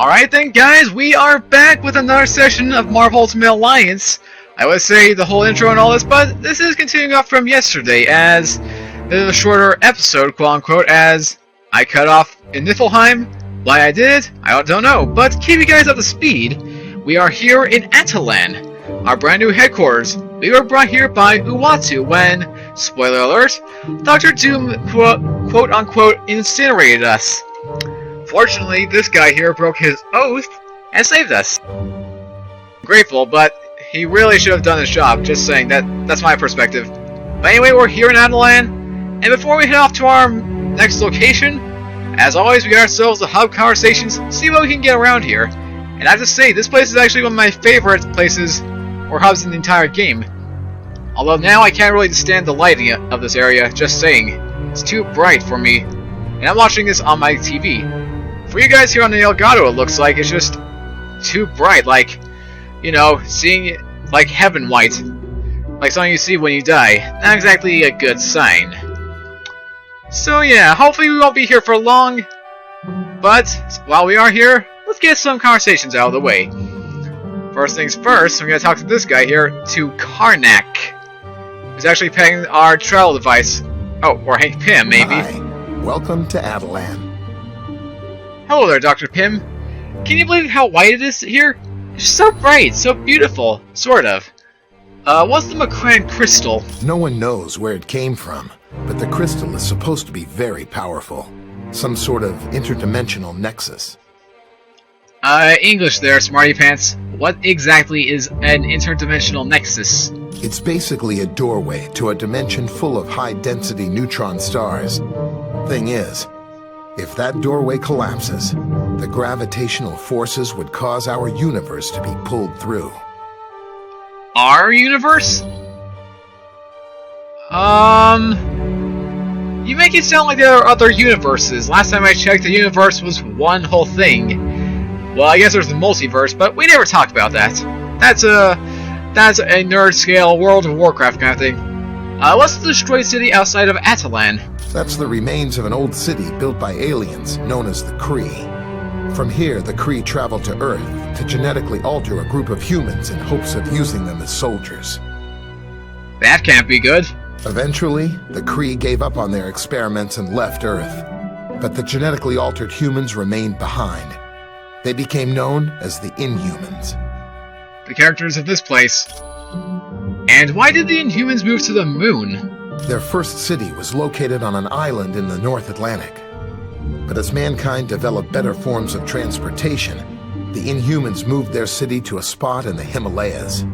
Alright then guys, we are back with another session of Marvel Ultimate Alliance. I would say the whole intro and all this, but this is continuing up from yesterday as this is a shorter episode, quote unquote, as I cut off in Niflheim. Why I did it, I don't know, but to keep you guys up to speed, we are here in Attilan, our brand new headquarters. We were brought here by Uatu when, spoiler alert, Dr. Doom quote unquote incinerated us. Fortunately, this guy here broke his oath and saved us. I'm grateful, but he really should have done his job, just saying. That's my perspective. But anyway, we're here in Attilan, and before we head off to our next location, as always, we got ourselves the hub conversations, see what we can get around here. And I have to say, this place is actually one of my favorite places, or hubs in the entire game. Although now I can't really stand the lighting of this area, just saying. It's too bright for me, and I'm watching this on my TV. For you guys here on the Elgato, it looks like it's just too bright, like, you know, seeing it like heaven white. Like something you see when you die. Not exactly a good sign. So yeah, hopefully we won't be here for long. But, while we are here, let's get some conversations out of the way. First things first, I'm going to talk to this guy here, to Karnak. Who's actually paying our travel device. Oh, or Hank Pym, maybe. Hi. Welcome to Attilan. Hello there, Dr. Pym. Can you believe how white it is here? It's so bright, so beautiful, sort of. What's the Macran crystal? No one knows where it came from, but the crystal is supposed to be very powerful. Some sort of interdimensional nexus. English there, smarty pants. What exactly is an interdimensional nexus? It's basically a doorway to a dimension full of high-density neutron stars. Thing is, if that doorway collapses, the gravitational forces would cause our universe to be pulled through. Our universe? You make it sound like there are other universes. Last time I checked, the universe was one whole thing. Well, I guess there's the multiverse, but we never talked about that. That's a nerd scale World of Warcraft kind of thing. What's the destroyed city outside of Attilan? That's the remains of an old city built by aliens known as the Kree. From here, the Kree traveled to Earth to genetically alter a group of humans in hopes of using them as soldiers. That can't be good. Eventually, the Kree gave up on their experiments and left Earth. But the genetically altered humans remained behind. They became known as the Inhumans. The characters of this place. And why did the Inhumans move to the moon? Their first city was located on an island in the North Atlantic. But as mankind developed better forms of transportation, the Inhumans moved their city to a spot in the Himalayas.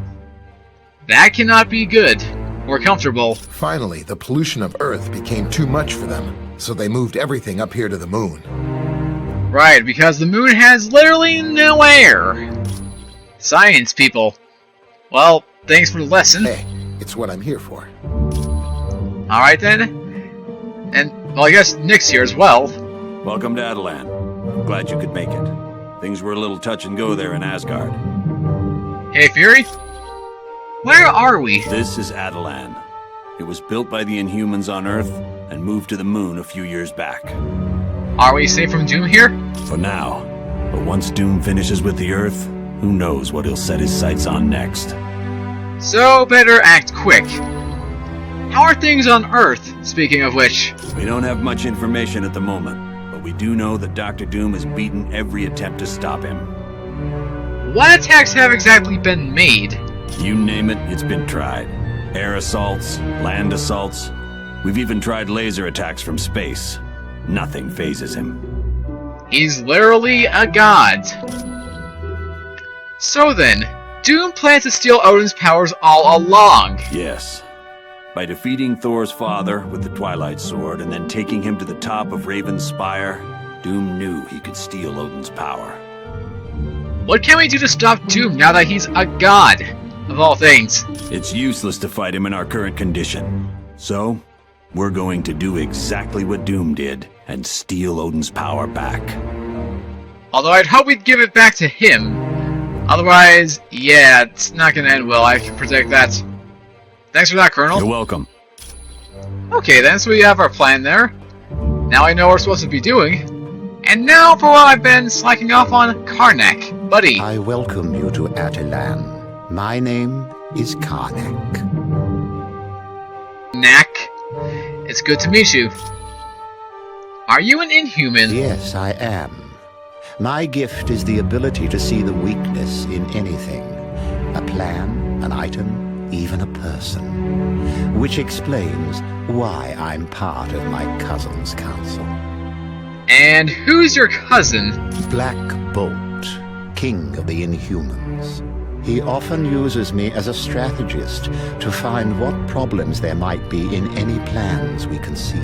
That cannot be good, or comfortable. Finally, the pollution of Earth became too much for them, so they moved everything up here to the moon. Right, because the moon has literally no air. Science, people. Well, thanks for the lesson. Hey, it's what I'm here for. Alright then. And, well, I guess Nick's here as well. Welcome to Attilan. Glad you could make it. Things were a little touch and go there in Asgard. Hey, Fury? Where are we? This is Attilan. It was built by the Inhumans on Earth and moved to the moon a few years back. Are we safe from Doom here? For now. But once Doom finishes with the Earth, who knows what he'll set his sights on next. So, better act quick. How are things on Earth, speaking of which? We don't have much information at the moment, but we do know that Dr. Doom has beaten every attempt to stop him. What attacks have exactly been made? You name it, it's been tried. Air assaults, land assaults. We've even tried laser attacks from space. Nothing phases him. He's literally a god. So then, Doom plans to steal Odin's powers all along. Yes. By defeating Thor's father with the Twilight Sword and then taking him to the top of Raven's Spire, Doom knew he could steal Odin's power. What can we do to stop Doom now that he's a god, of all things? It's useless to fight him in our current condition. So, we're going to do exactly what Doom did and steal Odin's power back. Although I'd hope we'd give it back to him. Otherwise, yeah, it's not gonna end well, I can predict that. Thanks for that, Colonel. You're welcome. Okay then, so we have our plan there. Now I know what we're supposed to be doing. And now for what I've been slacking off on, Karnak. Buddy. I welcome you to Attilan. My name is Karnak. Knack. It's good to meet you. Are you an Inhuman? Yes, I am. My gift is the ability to see the weakness in anything. A plan, an item, even a person. Which explains why I'm part of my cousin's council. And who's your cousin? Black Bolt, king of the Inhumans. He often uses me as a strategist to find what problems there might be in any plans we conceive.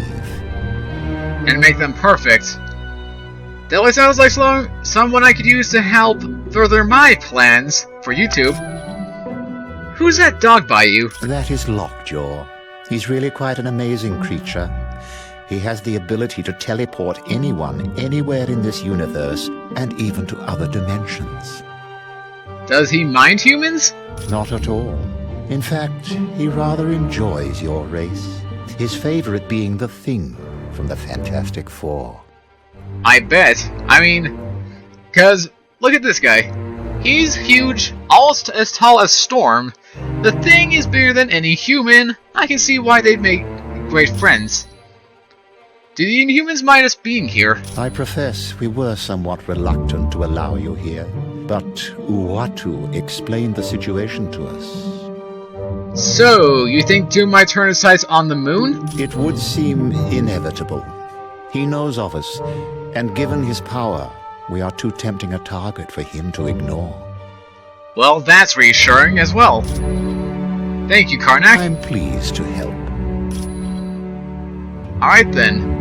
And make them perfect. Definitely sounds like someone I could use to help further my plans for YouTube. Who's that dog by you? That is Lockjaw. He's really quite an amazing creature. He has the ability to teleport anyone anywhere in this universe and even to other dimensions. Does he mind humans? Not at all. In fact, he rather enjoys your race. His favorite being the Thing from the Fantastic Four. I bet. I mean, cause look at this guy. He's huge, almost as tall as Storm. The Thing is bigger than any human. I can see why they'd make great friends. Do the Inhumans mind us being here? I profess we were somewhat reluctant to allow you here, but Uatu explained the situation to us. So, you think Doom might turn his sights on the moon? It would seem inevitable. He knows of us, and given his power, we are too tempting a target for him to ignore. Well, that's reassuring as well. Thank you, Karnak. I'm pleased to help. Alright then.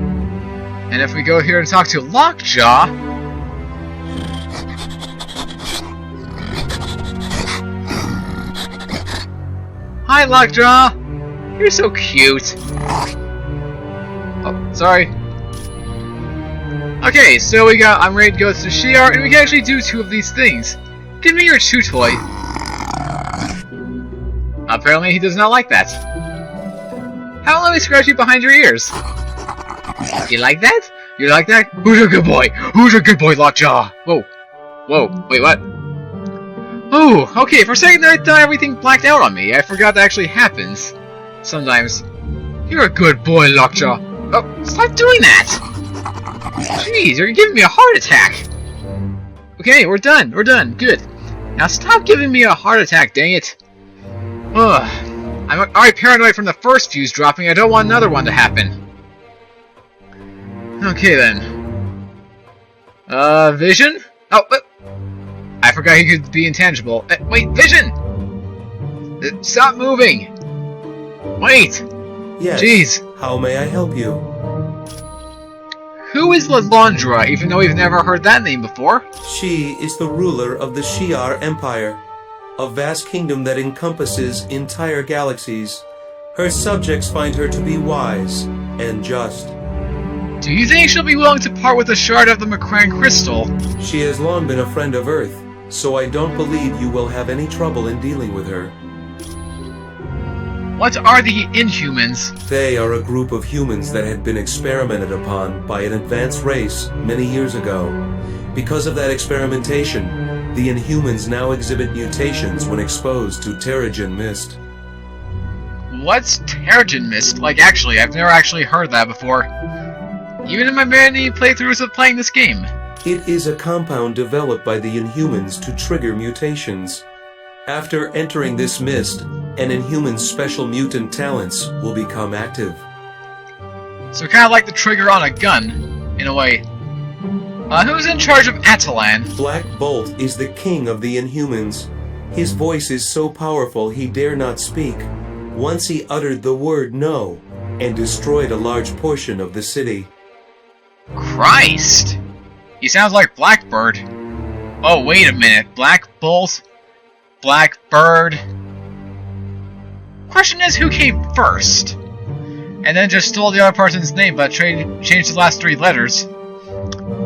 And if we go here and talk to Lockjaw... Hi, Lockjaw! You're so cute. Oh, sorry. Okay, so I'm ready to go to Shi'ar, and we can actually do 2 of these things. Give me your chew toy. Apparently he does not like that. How about let me scratch you behind your ears? You like that? You like that? Who's a good boy? Who's a good boy, Lockjaw? Whoa. Whoa, wait, what? Oh, okay, for a second there I thought everything blacked out on me. I forgot that actually happens. Sometimes. You're a good boy, Lockjaw. Oh, stop doing that! Jeez, you're giving me a heart attack! Okay, we're done, good. Now stop giving me a heart attack, dang it. Ugh. I'm already paranoid from the first fuse dropping, I don't want another one to happen. Okay then. Vision? Oh, I forgot he could be intangible. Wait, Vision! Stop moving! Wait! Yes. Jeez. How may I help you? Who is Laundra, even though we've never heard that name before? She is the ruler of the Shi'ar Empire, a vast kingdom that encompasses entire galaxies. Her subjects find her to be wise and just. Do you think she'll be willing to part with a shard of the Macran crystal? She has long been a friend of Earth, so I don't believe you will have any trouble in dealing with her. What are the Inhumans? They are a group of humans that had been experimented upon by an advanced race many years ago. Because of that experimentation, the Inhumans now exhibit mutations when exposed to Terrigen Mist. What's Terrigen Mist? Like, actually, I've never actually heard that before. Even in my many playthroughs of playing this game. It is a compound developed by the Inhumans to trigger mutations. After entering this mist, an Inhuman's special mutant talents will become active. So kind of like the trigger on a gun, in a way. Who's in charge of Attilan? Black Bolt is the king of the Inhumans. His voice is so powerful he dare not speak. Once he uttered the word no, and destroyed a large portion of the city. Christ! He sounds like Blackbird. Oh, wait a minute. Black Bolt? Blackbird? Question is, who came first? And then just stole the other person's name, but changed the last 3 letters.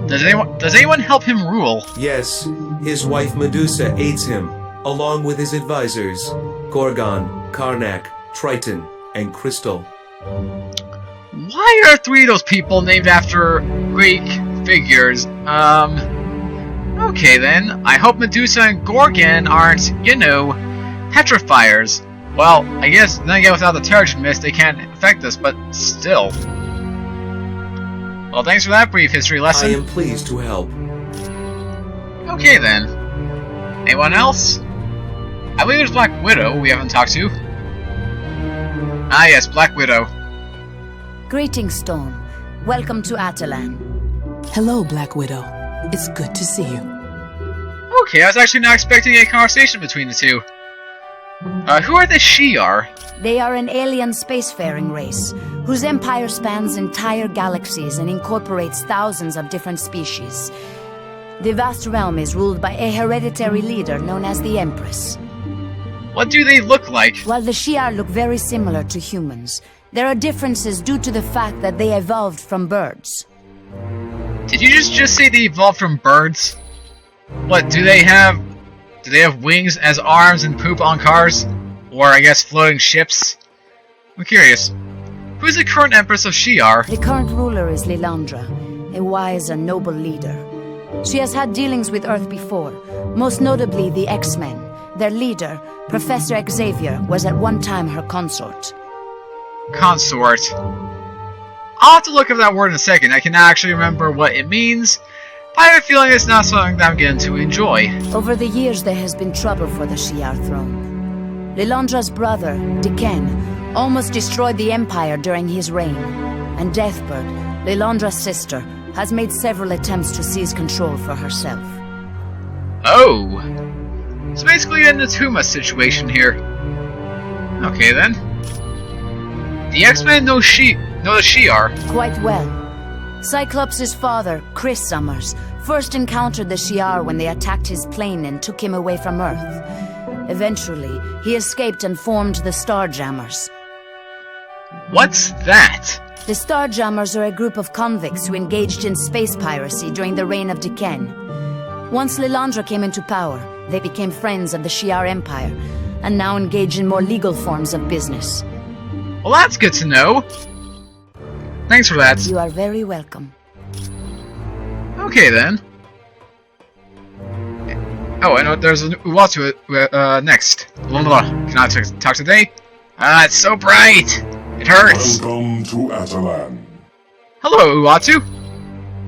Does anyone help him rule? Yes, his wife Medusa aids him, along with his advisors, Gorgon, Karnak, Triton, and Crystal. Why are 3 of those people named after Greek Figures. Okay then. I hope Medusa and Gorgon aren't, you know, petrifiers. Well, I guess then again without the Terrigen Mist they can't affect us, but still. Well, thanks for that brief history lesson. I am pleased to help. Okay then. Anyone else? I believe there's Black Widow we haven't talked to. Ah yes, Black Widow. Greetings, Storm. Welcome to Attilan. Hello, Black Widow. It's good to see you. Okay, I was actually not expecting a conversation between the two. Who are the Shi'ar? They are an alien spacefaring race, whose empire spans entire galaxies and incorporates thousands of different species. The vast realm is ruled by a hereditary leader known as the Empress. What do they look like? While the Shi'ar look very similar to humans, there are differences due to the fact that they evolved from birds. Did you just say they evolved from birds? What, do they have wings as arms and poop on cars? Or, I guess, floating ships? I'm curious. Who's the current Empress of Shi'ar? The current ruler is Lilandra, a wise and noble leader. She has had dealings with Earth before, most notably the X-Men. Their leader, Professor Xavier, was at one time her consort. Consort. I'll have to look up that word in a second. I cannot actually remember what it means, but I have a feeling it's not something that I'm going to enjoy. Over the years, there has been trouble for the Shi'ar throne. Lilandra's brother, Diken, almost destroyed the Empire during his reign, and Deathbird, Lilandra's sister, has made several attempts to seize control for herself. Oh! It's basically a Natuma situation here. Okay then. The X-Men know the Shi'ar. Quite well. Cyclops' father, Chris Summers, first encountered the Shi'ar when they attacked his plane and took him away from Earth. Eventually, he escaped and formed the Starjammers. What's that? The Starjammers are a group of convicts who engaged in space piracy during the reign of Diken. Once Lilandra came into power, they became friends of the Shi'ar Empire, and now engage in more legal forms of business. Well, that's good to know. Thanks for that. You are very welcome. Okay then. Oh, I know there's an Uatu next. Blah, blah, blah. Can I talk today? Ah, it's so bright! It hurts! Welcome to Attilan. Hello, Uatu!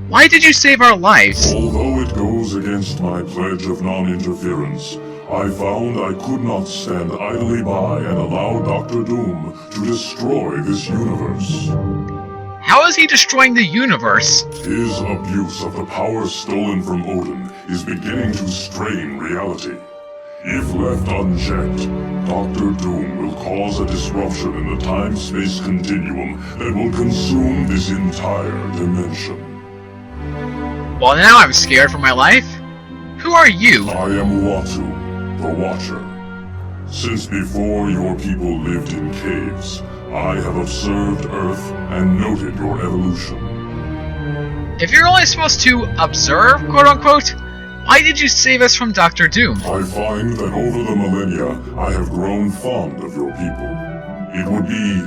Why did you save our lives? Although it goes against my pledge of non-interference, I found I could not stand idly by and allow Dr. Doom to destroy this universe. How is he destroying the universe? His abuse of the power stolen from Odin is beginning to strain reality. If left unchecked, Dr. Doom will cause a disruption in the time-space continuum that will consume this entire dimension. Well, now I'm scared for my life. Who are you? I am Uatu, the Watcher. Since before your people lived in caves, I have observed Earth and noted your evolution. If you're only supposed to observe, quote-unquote, why did you save us from Dr. Doom? I find that over the millennia, I have grown fond of your people. It would be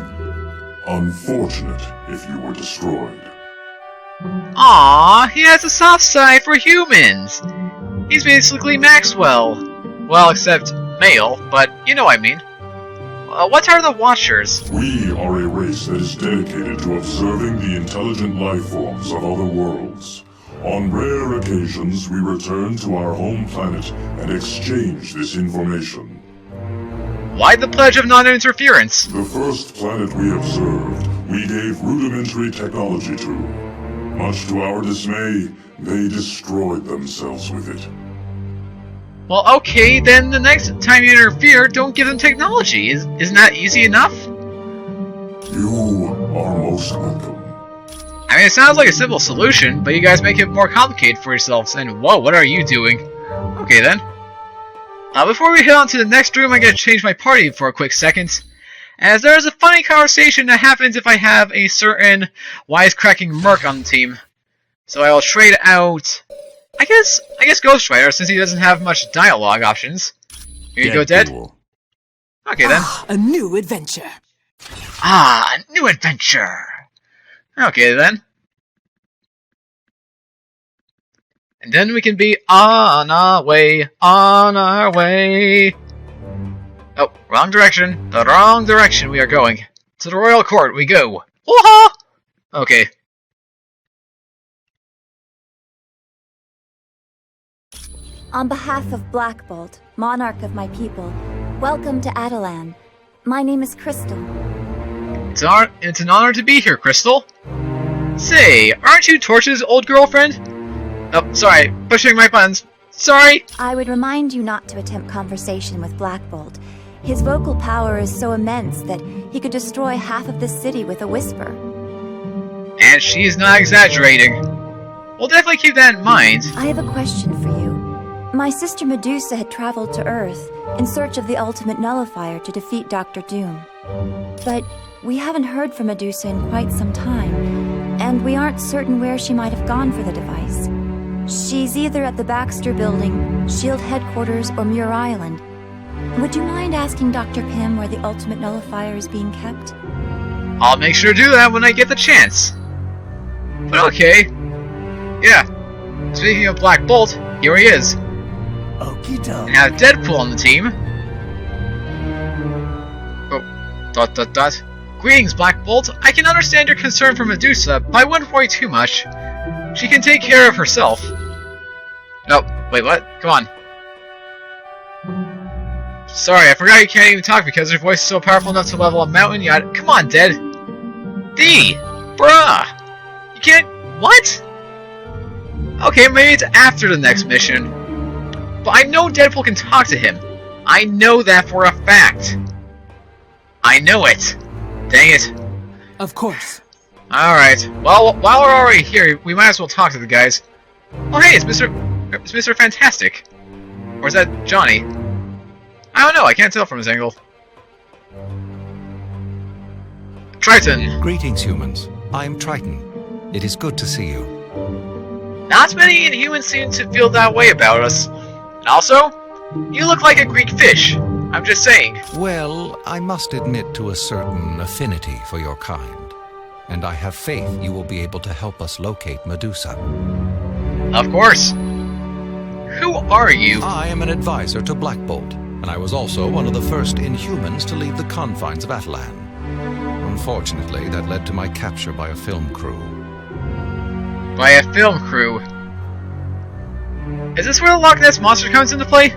unfortunate if you were destroyed. Aww, he has a soft side for humans. He's basically Maxwell. Well, except male, but you know what I mean. What are the Watchers? We are a race that is dedicated to observing the intelligent life forms of other worlds. On rare occasions, we return to our home planet and exchange this information. Why the Pledge of Non-Interference? The first planet we observed, we gave rudimentary technology to. Much to our dismay, they destroyed themselves with it. Well, okay, then the next time you interfere, don't give them technology. Isn't that easy enough? You are most welcome. I mean, it sounds like a simple solution, but you guys make it more complicated for yourselves, and whoa, what are you doing? Okay then. Before we head on to the next room, I'm gonna change my party for a quick second, as there is a funny conversation that happens if I have a certain wisecracking merc on the team. So I will trade out, I guess Ghost Rider, since he doesn't have much dialogue options. Here you go, Dead. Okay then. A new adventure. Ah, a new adventure! Okay then. And then we can be on our way, on our way. Oh, wrong direction. The wrong direction we are going. To the royal court we go. Wooha! Okay. On behalf of Black Bolt, monarch of my people, welcome to Attilan. My name is Crystal. It's an honor to be here, Crystal. Say, aren't you Torch's old girlfriend? Oh, sorry, pushing my buttons. Sorry! I would remind you not to attempt conversation with Black Bolt. His vocal power is so immense that he could destroy half of this city with a whisper. And she's not exaggerating. We'll definitely keep that in mind. I have a question for you. My sister Medusa had traveled to Earth in search of the ultimate nullifier to defeat Dr. Doom. But we haven't heard from Medusa in quite some time, and we aren't certain where she might have gone for the device. She's either at the Baxter Building, S.H.I.E.L.D. headquarters, or Muir Island. Would you mind asking Dr. Pym where the ultimate nullifier is being kept? I'll make sure to do that when I get the chance. But okay. Yeah. Speaking of Black Bolt, here he is. Okie doke. And have Deadpool on the team. Oh, ... Greetings, Black Bolt. I can understand your concern for Medusa, but I wouldn't worry too much. She can take care of herself. No, wait, what? Come on. Sorry, I forgot you can't even talk because your voice is so powerful enough to level a mountain. Come on, Dead. D! Bruh! You can't... What? Okay, maybe it's after the next mission. But I know Deadpool can talk to him. I know that for a fact. I know it. Dang it. Of course. Alright. Well, while we're already here, we might as well talk to the guys. Oh hey, it's Mr. Fantastic. Or is that Johnny? I don't know, I can't tell from his angle. Triton. Greetings, humans. I'm Triton. It is good to see you. Not many Inhumans seem to feel that way about us. And also, you look like a Greek fish. I'm just saying. Well, I must admit to a certain affinity for your kind. And I have faith you will be able to help us locate Medusa. Of course. Who are you? I am an advisor to Black Bolt, and I was also one of the first Inhumans to leave the confines of Attilan. Unfortunately, that led to my capture by a film crew. By a film crew? Is this where the Loch Ness Monster comes into play?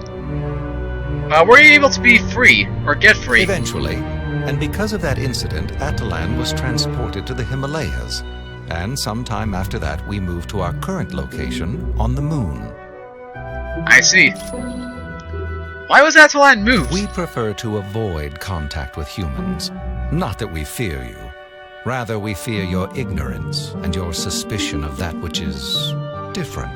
Were you able to be free, or get free? Eventually, and because of that incident, Attilan was transported to the Himalayas, and sometime after that we moved to our current location on the Moon. I see. Why was Attilan moved? We prefer to avoid contact with humans. Not that we fear you. Rather, we fear your ignorance and your suspicion of that which is different.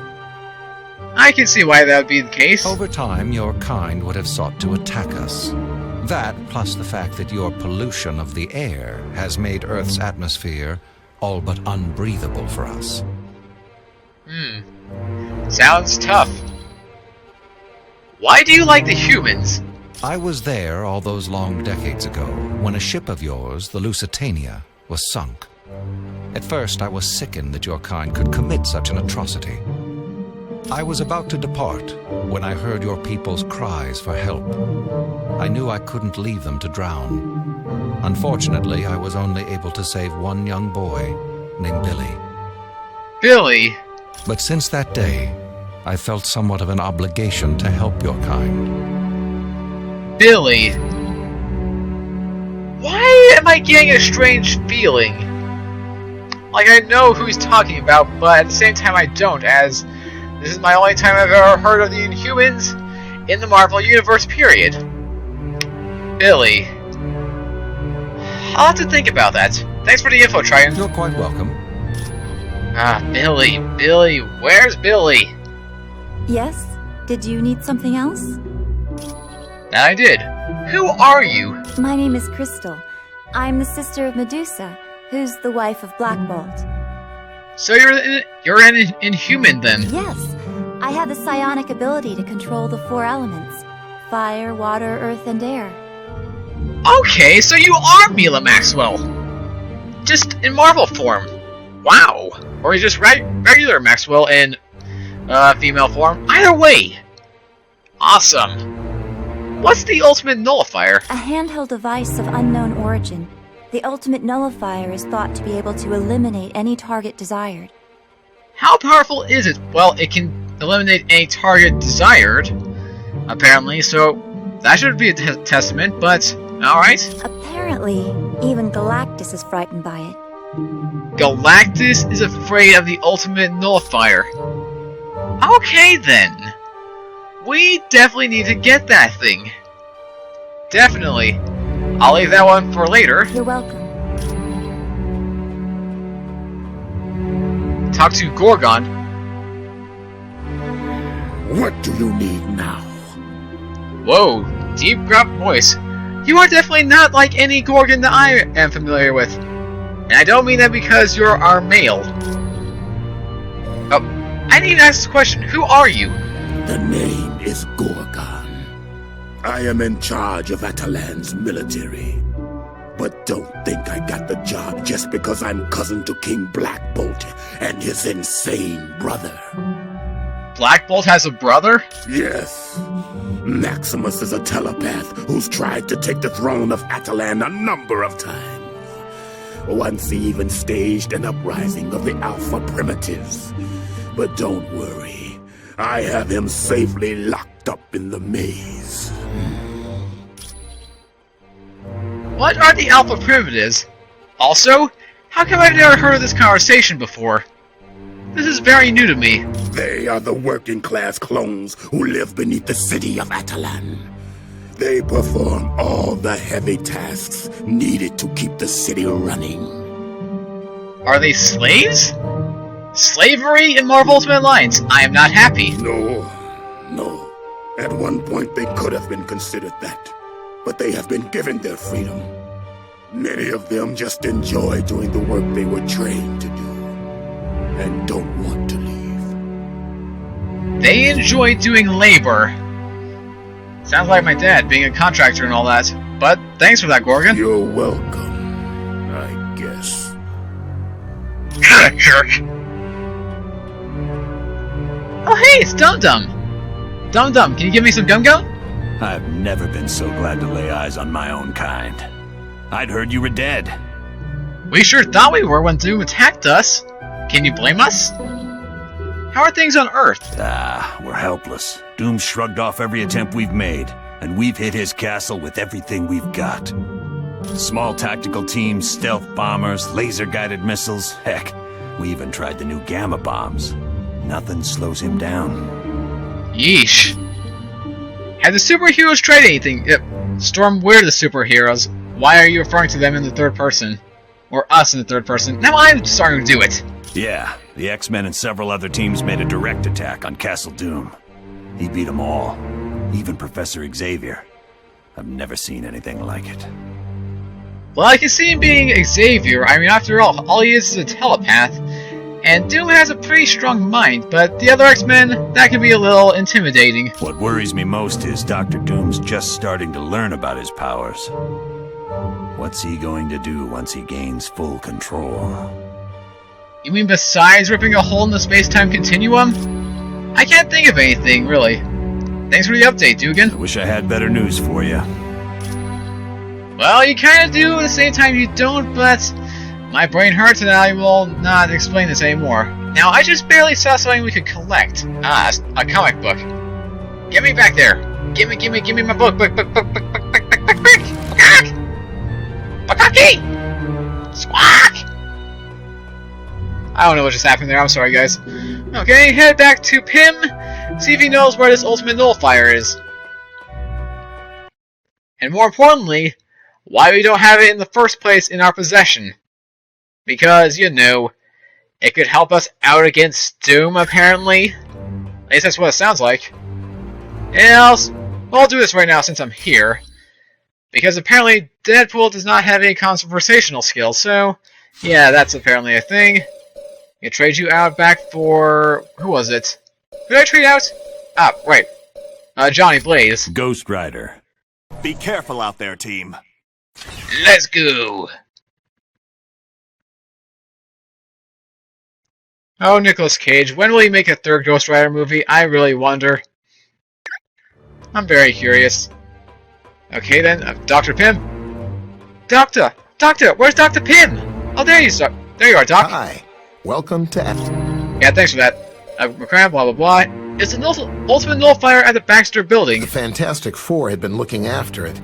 I can see why that would be the case. Over time, your kind would have sought to attack us. That, plus the fact that your pollution of the air has made Earth's atmosphere all but unbreathable for us. Sounds tough. Why do you like the humans? I was there all those long decades ago when a ship of yours, the Lusitania, was sunk. At first, I was sickened that your kind could commit such an atrocity. I was about to depart when I heard your people's cries for help. I knew I couldn't leave them to drown. Unfortunately, I was only able to save one young boy named Billy. Billy? But since that day, I felt somewhat of an obligation to help your kind. Billy? Why am I getting a strange feeling? Like I know who he's talking about, but at the same time I don't, as this is my only time I've ever heard of the Inhumans in the Marvel Universe, period. Billy. I'll have to think about that. Thanks for the info, Triton. You're quite welcome. Billy. Billy. Where's Billy? Yes? Did you need something else? That I did. Who are you? My name is Crystal. I'm the sister of Medusa, who's the wife of Black Bolt. So you're an Inhuman then? Yes. I have the psionic ability to control the 4 elements: fire, water, earth, and air. Okay, so you are Mila Maxwell. Just in Marvel form. Wow. Or just regular Maxwell in female form. Either way! Awesome! What's the ultimate nullifier? A handheld device of unknown origin. The ultimate nullifier is thought to be able to eliminate any target desired. How powerful is it? Well, it can eliminate any target desired, apparently, so that should be a testament, but alright. Apparently, even Galactus is frightened by it. Galactus is afraid of the ultimate nullifier. Okay then. We definitely need to get that thing. Definitely. I'll leave that one for later. You're welcome. Talk to Gorgon. What do you need now? Whoa, deep gruff voice. You are definitely not like any Gorgon that I am familiar with. And I don't mean that because you're our male. Oh, I need to ask this question. Who are you? The name is Gorgon. I am in charge of Attilan's military. But don't think I got the job just because I'm cousin to King Black Bolt and his insane brother. Black Bolt has a brother? Yes. Maximus is a telepath who's tried to take the throne of Attilan a number of times. Once he even staged an uprising of the Alpha Primitives. But don't worry, I have him safely locked up in the maze. What are the Alpha Primitives? Also, how come I've never heard of this conversation before? This is very new to me. They are the working class clones who live beneath the city of Attilan. They perform all the heavy tasks needed to keep the city running. Are they slaves? Slavery in Marvel Ultimate Alliance. I am not happy. No. At one point they could have been considered that. But they have been given their freedom. Many of them just enjoy doing the work they were trained to do, and don't want to leave. They enjoy doing labor. Sounds like my dad, being a contractor and all that. But thanks for that, Gorgon. You're welcome, I guess. Jerk. Oh hey, it's Dum Dum. Dum Dum, can you give me some Gum Gum? I've never been so glad to lay eyes on my own kind. I'd heard you were dead. We sure thought we were when Doom attacked us. Can you blame us? How are things on Earth? We're helpless. Doom shrugged off every attempt we've made, and we've hit his castle with everything we've got. Small tactical teams, stealth bombers, laser-guided missiles. Heck, we even tried the new gamma bombs. Nothing slows him down. Yeesh. Have the superheroes tried anything? Storm, we're the superheroes. Why are you referring to them in the third person? Or us in the third person? Now I'm starting to do it. Yeah, the X-Men and several other teams made a direct attack on Castle Doom. He beat them all, even Professor Xavier. I've never seen anything like it. Well, I can see him being Xavier. I mean, after all he is a telepath. And Doom has a pretty strong mind, but the other X-Men, that can be a little intimidating. What worries me most is Dr. Doom's just starting to learn about his powers. What's he going to do once he gains full control? You mean besides ripping a hole in the space-time continuum? I can't think of anything, really. Thanks for the update, Dugan. I wish I had better news for you. Well, you kinda do at the same time you don't, but my brain hurts and I will not explain this anymore. Now, I just barely saw something we could collect. A comic book. Get me back there. Give me my book. Bakaki! Squawk! I don't know what just happened there, I'm sorry guys. Okay, head back to Pym, see if he knows where this ultimate nullifier is. And more importantly, why we don't have it in the first place in our possession. Because, you know, it could help us out against Doom, apparently. At least that's what it sounds like. And I'll do this right now since I'm here. Because apparently Deadpool does not have any conversational skills, so yeah, that's apparently a thing. I trade you out back for... who was it? Who did I trade out? Right. Johnny Blaze. Ghost Rider. Be careful out there, team. Let's go! Oh, Nicolas Cage, when will he make a third Ghost Rider movie? I really wonder. I'm very curious. Okay then, Dr. Pym. Doctor, where's Dr. Pym? Oh, there you are, Doc. Hi, welcome to Yeah, thanks for that. McCram, blah blah blah. It's an ultimate nullifier at the Baxter Building. The Fantastic Four had been looking after it,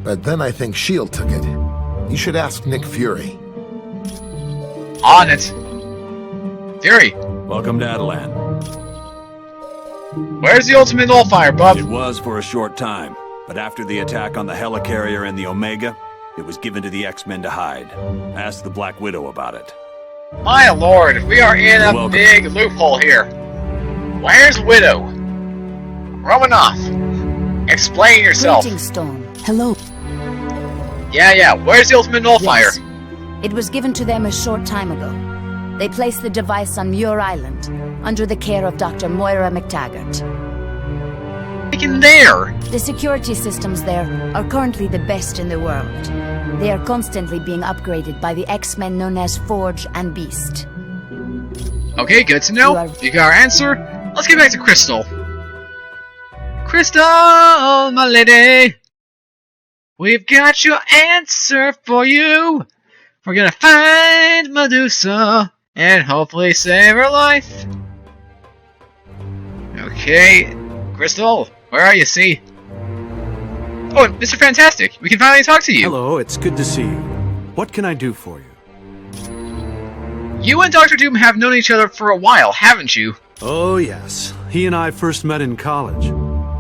but then I think S.H.I.E.L.D. took it. You should ask Nick Fury. On it. Fury. Welcome to Attilan. Where's the ultimate nullifier, bub? It was for a short time, but after the attack on the helicarrier and the Omega, it was given to the X-Men to hide. Ask the Black Widow about it. My lord, we are in You're a welcome. big loophole here. Where's Widow? Romanoff, explain yourself. Greetings, Storm. Hello. Yeah, where's the ultimate nullifier? Yes. It was given to them a short time ago. They placed the device on Muir Island, under the care of Dr. Moira McTaggart. Taken there. The security systems there are currently the best in the world. They are constantly being upgraded by the X-Men known as Forge and Beast. Okay, good to know. You got our answer. Let's get back to Crystal. Crystal, my lady. We've got your answer for you. We're gonna find Medusa and hopefully save her life. Okay, Crystal, where are you, see? Oh, Mr. Fantastic, we can finally talk to you. Hello, it's good to see you. What can I do for you? You and Dr. Doom have known each other for a while, haven't you? Oh, yes. He and I first met in college.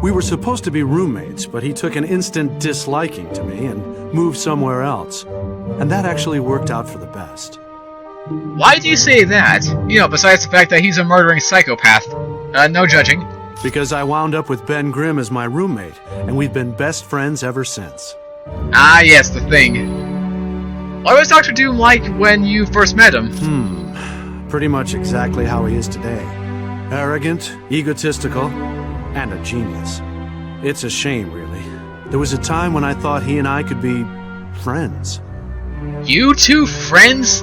We were supposed to be roommates, but he took an instant disliking to me and moved somewhere else. And that actually worked out for the best. Why do you say that? You know, besides the fact that he's a murdering psychopath. No judging. Because I wound up with Ben Grimm as my roommate, and we've been best friends ever since. Ah, yes, the thing. What was Dr. Doom like when you first met him? Pretty much exactly how he is today. Arrogant, egotistical, and a genius. It's a shame, really. There was a time when I thought he and I could be friends. You two friends?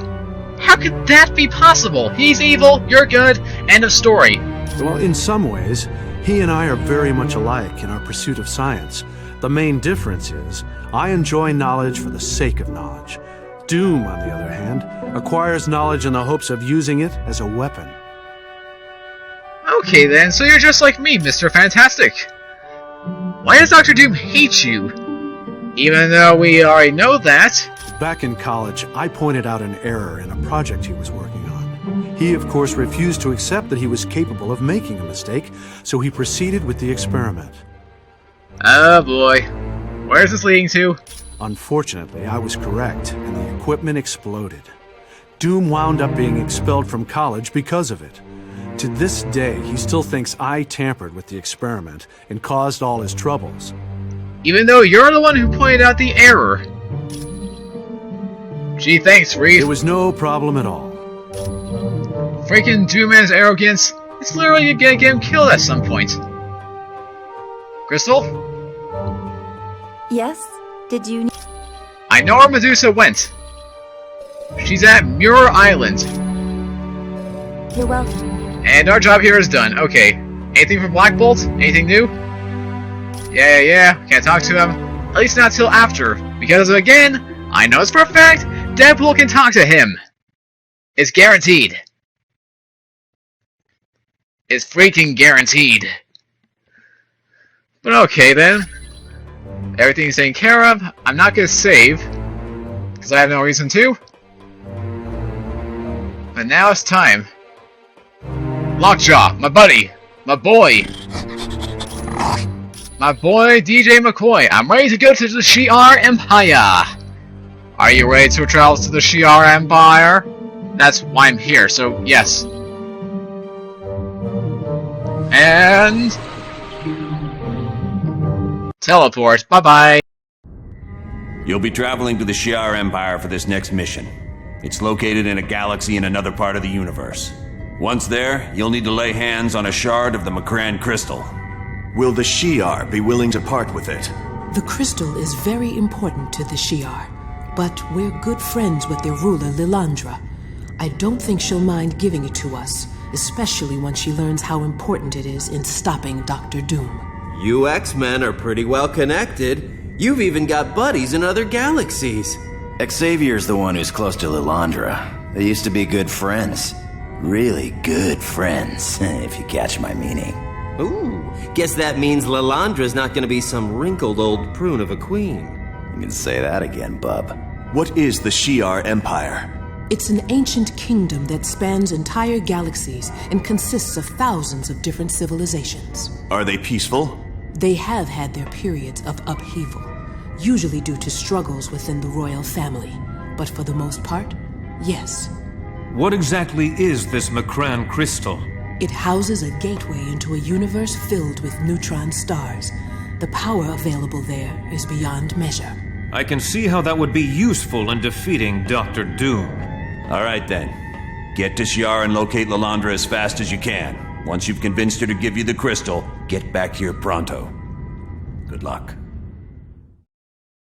How could that be possible? He's evil, you're good, end of story. Well, in some ways, he and I are very much alike in our pursuit of science. The main difference is, I enjoy knowledge for the sake of knowledge. Doom, on the other hand, acquires knowledge in the hopes of using it as a weapon. Okay then, so you're just like me, Mr. Fantastic. Why does Dr. Doom hate you? Even though we already know that. Back in college, I pointed out an error in a project he was working on. He, of course, refused to accept that he was capable of making a mistake, so he proceeded with the experiment. Oh boy. Where's this leading to? Unfortunately, I was correct, and the equipment exploded. Doom wound up being expelled from college because of it. To this day, he still thinks I tampered with the experiment and caused all his troubles. Even though you're the one who pointed out the error. Gee, thanks, Reed. It was no problem at all. Freaking Doom-Man's arrogance, it's literally gonna get him killed at some point. Crystal? Yes? Did you... I know where Medusa went. She's at Muir Island. You're welcome. And our job here is done. Okay. Anything from Black Bolt? Anything new? Yeah. Can't talk to him. At least not till after. Because, again, I know it's for a fact, Deadpool can talk to him. It's guaranteed. It's freaking guaranteed. But okay then. Everything's taken care of. I'm not gonna save. Because I have no reason to. But now it's time. Lockjaw, my buddy. My boy. My boy, DJ McCoy. I'm ready to go to the Shi'ar Empire. Are you ready to travel to the Shi'ar Empire? That's why I'm here, so yes. And... teleport. Bye-bye. You'll be traveling to the Shi'ar Empire for this next mission. It's located in a galaxy in another part of the universe. Once there, you'll need to lay hands on a shard of the Makran crystal. Will the Shi'ar be willing to part with it? The crystal is very important to the Shi'ar, but we're good friends with their ruler, Lilandra. I don't think she'll mind giving it to us, especially once she learns how important it is in stopping Dr. Doom. You X-Men are pretty well connected. You've even got buddies in other galaxies. Xavier's the one who's close to Lilandra. They used to be good friends. Really good friends, if you catch my meaning. Ooh, guess that means Lilandra's not gonna be some wrinkled old prune of a queen. You can say that again, bub. What is the Shi'ar Empire? It's an ancient kingdom that spans entire galaxies and consists of thousands of different civilizations. Are they peaceful? They have had their periods of upheaval, usually due to struggles within the royal family. But for the most part, yes. What exactly is this Macran crystal? It houses a gateway into a universe filled with neutron stars. The power available there is beyond measure. I can see how that would be useful in defeating Dr. Doom. All right then. Get to Shi'ar and locate Lilandra as fast as you can. Once you've convinced her to give you the crystal, get back here pronto. Good luck.